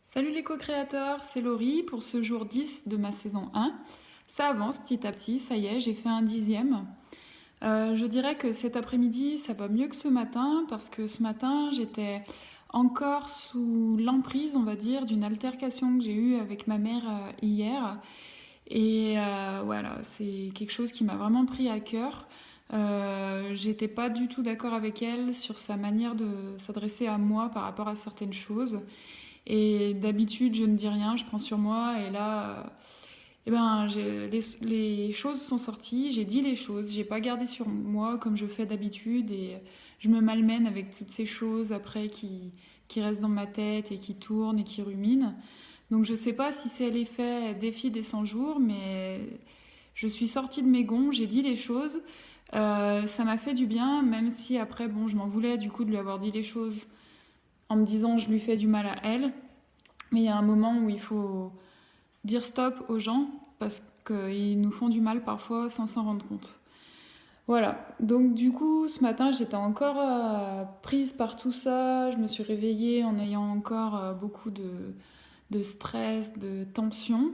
Salut les co-créateurs, c'est Laurie pour ce jour 10 de ma saison 1. Ça avance petit à petit, ça y est, j'ai fait un 10e. Je dirais que cet après-midi, ça va mieux que ce matin parce que ce matin, j'étais encore sous l'emprise, on va dire, d'une altercation que j'ai eue avec ma mère hier. Et voilà, c'est quelque chose qui m'a vraiment pris à cœur. J'étais pas du tout d'accord avec elle sur sa manière de s'adresser à moi par rapport à certaines choses. Et d'habitude, je ne dis rien, je prends sur moi. Et là, les choses sont sorties, j'ai dit les choses, j'ai pas gardé sur moi comme je fais d'habitude. Et je me malmène avec toutes ces choses après qui restent dans ma tête et qui tournent et qui ruminent. Donc je sais pas si c'est l'effet défi des 100 jours, mais je suis sortie de mes gonds, j'ai dit les choses. Ça m'a fait du bien, même si après, bon, je m'en voulais du coup de lui avoir dit les choses en me disant je lui fais du mal à elle. Mais il y a un moment où il faut dire stop aux gens parce qu'ils nous font du mal parfois sans s'en rendre compte. Voilà, donc du coup ce matin j'étais encore prise par tout ça, je me suis réveillée en ayant encore beaucoup de stress, de tension.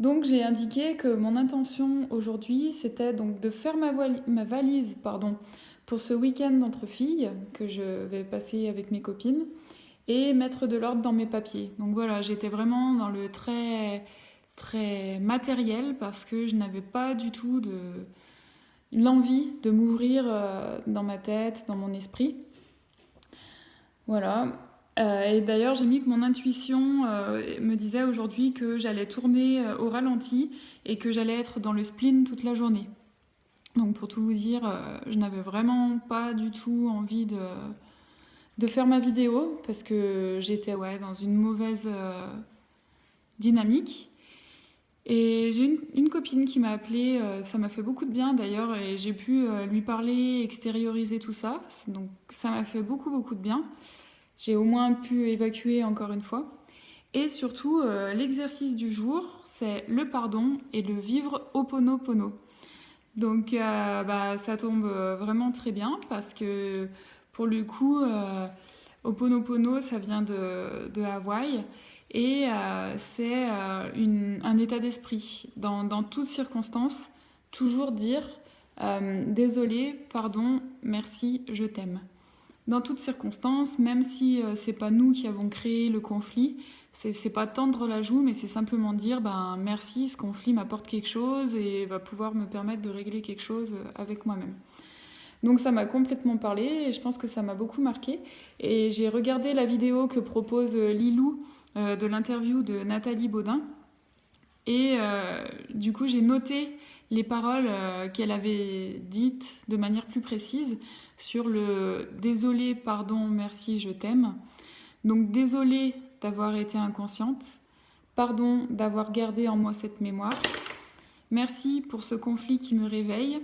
Donc j'ai indiqué que mon intention aujourd'hui c'était donc de faire ma valise pour ce week-end entre filles que je vais passer avec mes copines et mettre de l'ordre dans mes papiers. Donc voilà, j'étais vraiment dans le très très matériel parce que je n'avais pas du tout l'envie de m'ouvrir dans ma tête, dans mon esprit. Voilà. Et d'ailleurs, j'ai mis que mon intuition me disait aujourd'hui que j'allais tourner au ralenti et que j'allais être dans le spleen toute la journée. Donc pour tout vous dire, je n'avais vraiment pas du tout envie de faire ma vidéo parce que j'étais dans une mauvaise dynamique. Et j'ai une copine qui m'a appelée, ça m'a fait beaucoup de bien d'ailleurs, et j'ai pu lui parler, extérioriser tout ça. Donc ça m'a fait beaucoup beaucoup de bien. J'ai au moins pu évacuer encore une fois. Et surtout, l'exercice du jour, c'est le pardon et le vivre Ho'oponopono. Donc ça tombe vraiment très bien parce que pour le coup, Ho'oponopono, ça vient de Hawaï et c'est un état d'esprit. Dans toutes circonstances, toujours dire désolé, pardon, merci, je t'aime. Dans toutes circonstances, même si c'est pas nous qui avons créé le conflit, c'est pas tendre la joue, mais c'est simplement dire merci, ce conflit m'apporte quelque chose et va pouvoir me permettre de régler quelque chose avec moi-même. Donc ça m'a complètement parlé et je pense que ça m'a beaucoup marqué. Et j'ai regardé la vidéo que propose Lilou de l'interview de Nathalie Baudin. Et du coup, j'ai noté les paroles qu'elle avait dites de manière plus précise sur le désolé, pardon, merci, je t'aime. Donc désolé d'avoir été inconsciente, pardon d'avoir gardé en moi cette mémoire, merci pour ce conflit qui me réveille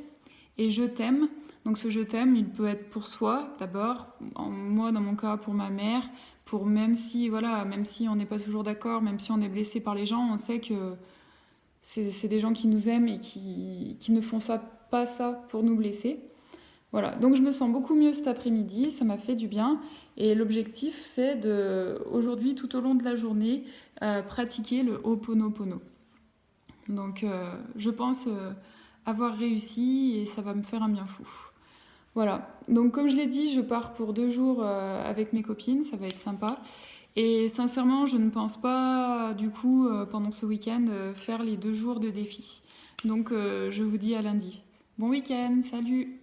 et je t'aime. Donc ce je t'aime, il peut être pour soi d'abord, moi dans mon cas pour ma mère, pour même si on n'est pas toujours d'accord, même si on est blessé par les gens, on sait que c'est des gens qui nous aiment et qui ne font pas ça pour nous blesser. Voilà, donc je me sens beaucoup mieux cet après-midi, ça m'a fait du bien. Et l'objectif, c'est aujourd'hui, tout au long de la journée, pratiquer le Ho'oponopono. Donc je pense avoir réussi et ça va me faire un bien fou. Voilà, donc comme je l'ai dit, je pars pour 2 jours avec mes copines, ça va être sympa. Et sincèrement, je ne pense pas, du coup, pendant ce week-end, faire les 2 jours de défi. Donc je vous dis à lundi. Bon week-end, salut!